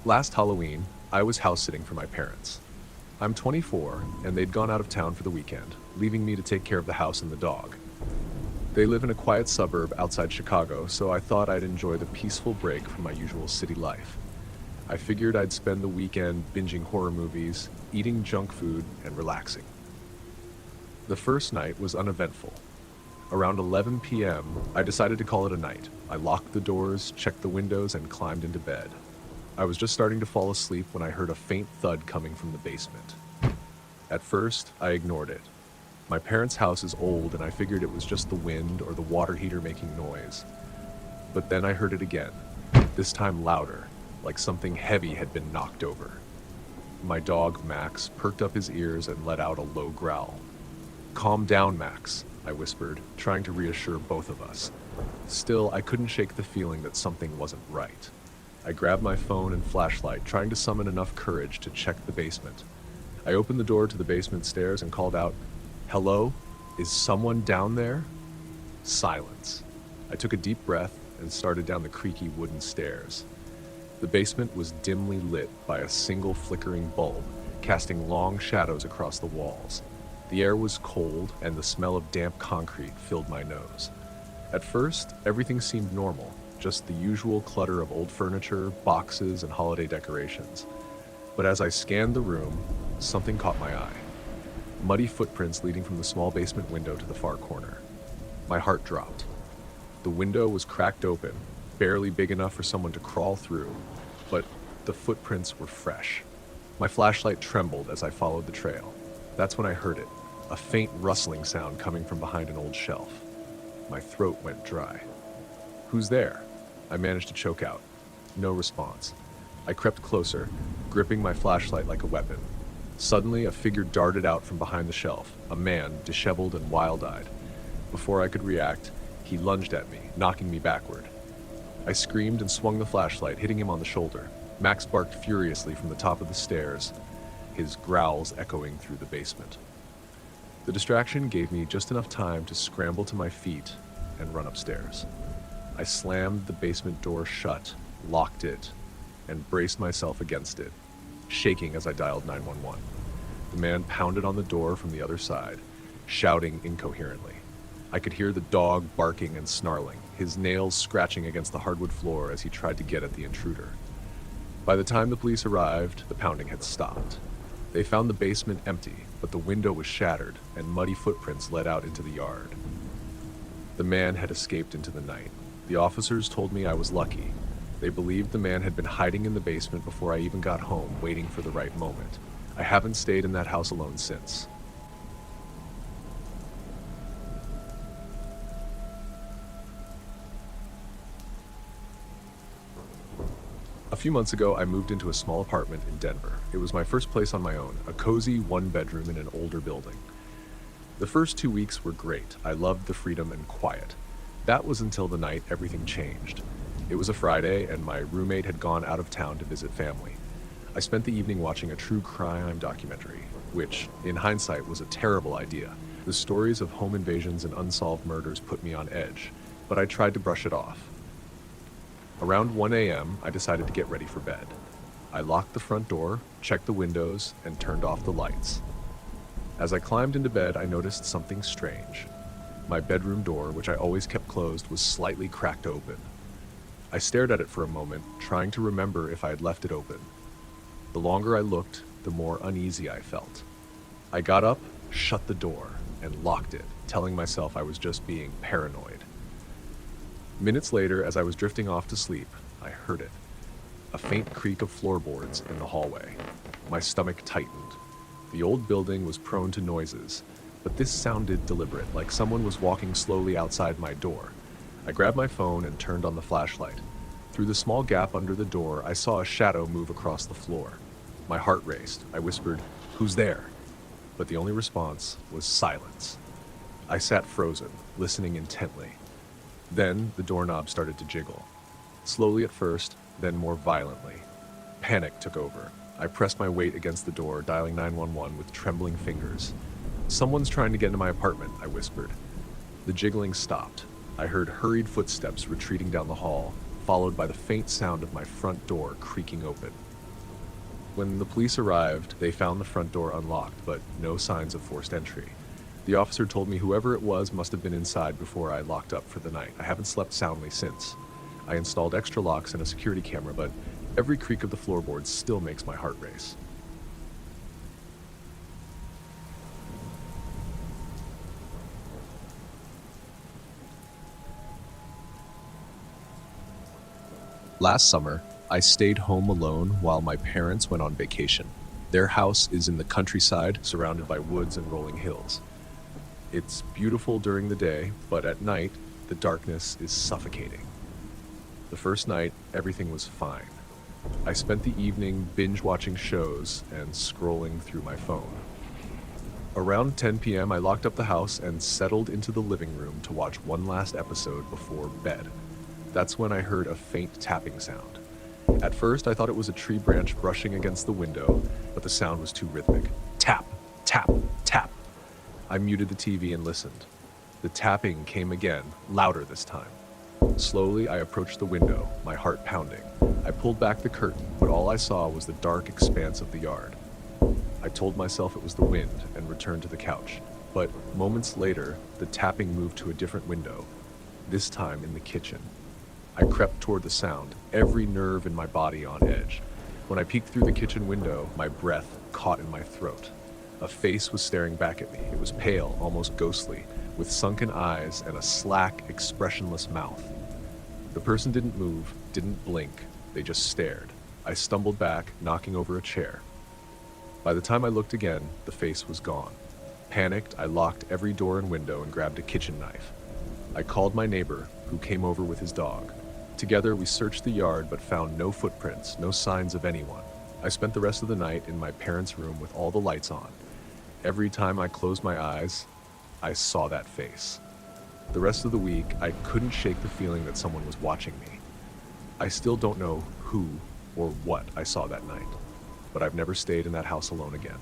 Last Halloween, I was house sitting for my parents. I'm 24, and they'd gone out of town for the weekend, leaving me to take care of the house and the dog. They live in a quiet suburb outside Chicago, so I thought I'd enjoy the peaceful break from my usual city life. I figured I'd spend the weekend binging horror movies, eating junk food, and relaxing. The first night was uneventful. Around 11 p.m., I decided to call it a night. I locked the doors, checked the windows, and climbed into bed. I was just starting to fall asleep when I heard a faint thud coming from the basement. At first, I ignored it. My parents' house is old, and I figured it was just the wind or the water heater making noise. But then I heard it again, this time louder, like something heavy had been knocked over. My dog, Max, perked up his ears and let out a low growl. "Calm down, Max," I whispered, trying to reassure both of us. Still, I couldn't shake the feeling that something wasn't right. I grabbed my phone and flashlight, trying to summon enough courage to check the basement. I opened the door to the basement stairs and called out, "Hello? Is someone down there?" Silence. I took a deep breath and started down the creaky wooden stairs. The basement was dimly lit by a single flickering bulb, casting long shadows across the walls. The air was cold, and the smell of damp concrete filled my nose. At first, everything seemed normal, just the usual clutter of old furniture, boxes, and holiday decorations. But as I scanned the room, something caught my eye. Muddy footprints leading from the small basement window to the far corner. My heart dropped. The window was cracked open, barely big enough for someone to crawl through, but the footprints were fresh. My flashlight trembled as I followed the trail. That's when I heard it, a faint rustling sound coming from behind an old shelf. My throat went dry. "Who's there?" I managed to choke out. No response. I crept closer, gripping my flashlight like a weapon. Suddenly, a figure darted out from behind the shelf, a man, disheveled and wild-eyed. Before I could react, he lunged at me, knocking me backward. I screamed and swung the flashlight, hitting him on the shoulder. Max barked furiously from the top of the stairs, his growls echoing through the basement. The distraction gave me just enough time to scramble to my feet and run upstairs. I slammed the basement door shut, locked it, and braced myself against it, shaking as I dialed 911. The man pounded on the door from the other side, shouting incoherently. I could hear the dog barking and snarling, his nails scratching against the hardwood floor as he tried to get at the intruder. By the time the police arrived, the pounding had stopped. They found the basement empty, but the window was shattered, and muddy footprints led out into the yard. The man had escaped into the night. The officers told me I was lucky. They believed the man had been hiding in the basement before I even got home, waiting for the right moment. I haven't stayed in that house alone since. A few months ago, I moved into a small apartment in Denver. It was my first place on my own, a cozy one-bedroom in an older building. The first 2 weeks were great. I loved the freedom and quiet. That was until the night everything changed. It was a Friday, and my roommate had gone out of town to visit family. I spent the evening watching a true crime documentary, which, in hindsight, was a terrible idea. The stories of home invasions and unsolved murders put me on edge, but I tried to brush it off. Around 1 a.m., I decided to get ready for bed. I locked the front door, checked the windows, and turned off the lights. As I climbed into bed, I noticed something strange. My bedroom door, which I always kept closed, was slightly cracked open. I stared at it for a moment, trying to remember if I had left it open. The longer I looked, the more uneasy I felt. I got up, shut the door, and locked it, telling myself I was just being paranoid. Minutes later, as I was drifting off to sleep, I heard it. A faint creak of floorboards in the hallway. My stomach tightened. The old building was prone to noises, but this sounded deliberate, like someone was walking slowly outside my door. I grabbed my phone and turned on the flashlight. Through the small gap under the door, I saw a shadow move across the floor. My heart raced. I whispered, "Who's there?" But the only response was silence. I sat frozen, listening intently. Then the doorknob started to jiggle. Slowly at first, then more violently. Panic took over. I pressed my weight against the door, dialing 911 with trembling fingers. "Someone's trying to get into my apartment," I whispered. The jiggling stopped. I heard hurried footsteps retreating down the hall, followed by the faint sound of my front door creaking open. When the police arrived, they found the front door unlocked, but no signs of forced entry. The officer told me whoever it was must have been inside before I locked up for the night. I haven't slept soundly since. I installed extra locks and a security camera, but every creak of the floorboards still makes my heart race. Last summer, I stayed home alone while my parents went on vacation. Their house is in the countryside, surrounded by woods and rolling hills. It's beautiful during the day, but at night, the darkness is suffocating. The first night, everything was fine. I spent the evening binge watching shows and scrolling through my phone. Around 10 p.m., I locked up the house and settled into the living room to watch one last episode before bed. That's when I heard a faint tapping sound. At first, I thought it was a tree branch brushing against the window, but the sound was too rhythmic. Tap, tap, tap. I muted the TV and listened. The tapping came again, louder this time. Slowly, I approached the window, my heart pounding. I pulled back the curtain, but all I saw was the dark expanse of the yard. I told myself it was the wind and returned to the couch. But moments later, the tapping moved to a different window, this time in the kitchen. I crept toward the sound, every nerve in my body on edge. When I peeked through the kitchen window, my breath caught in my throat. A face was staring back at me. It was pale, almost ghostly, with sunken eyes and a slack, expressionless mouth. The person didn't move, didn't blink. They just stared. I stumbled back, knocking over a chair. By the time I looked again, the face was gone. Panicked, I locked every door and window and grabbed a kitchen knife. I called my neighbor, who came over with his dog. Together, we searched the yard but found no footprints, no signs of anyone. I spent the rest of the night in my parents' room with all the lights on. Every time I closed my eyes, I saw that face. The rest of the week, I couldn't shake the feeling that someone was watching me. I still don't know who or what I saw that night, but I've never stayed in that house alone again.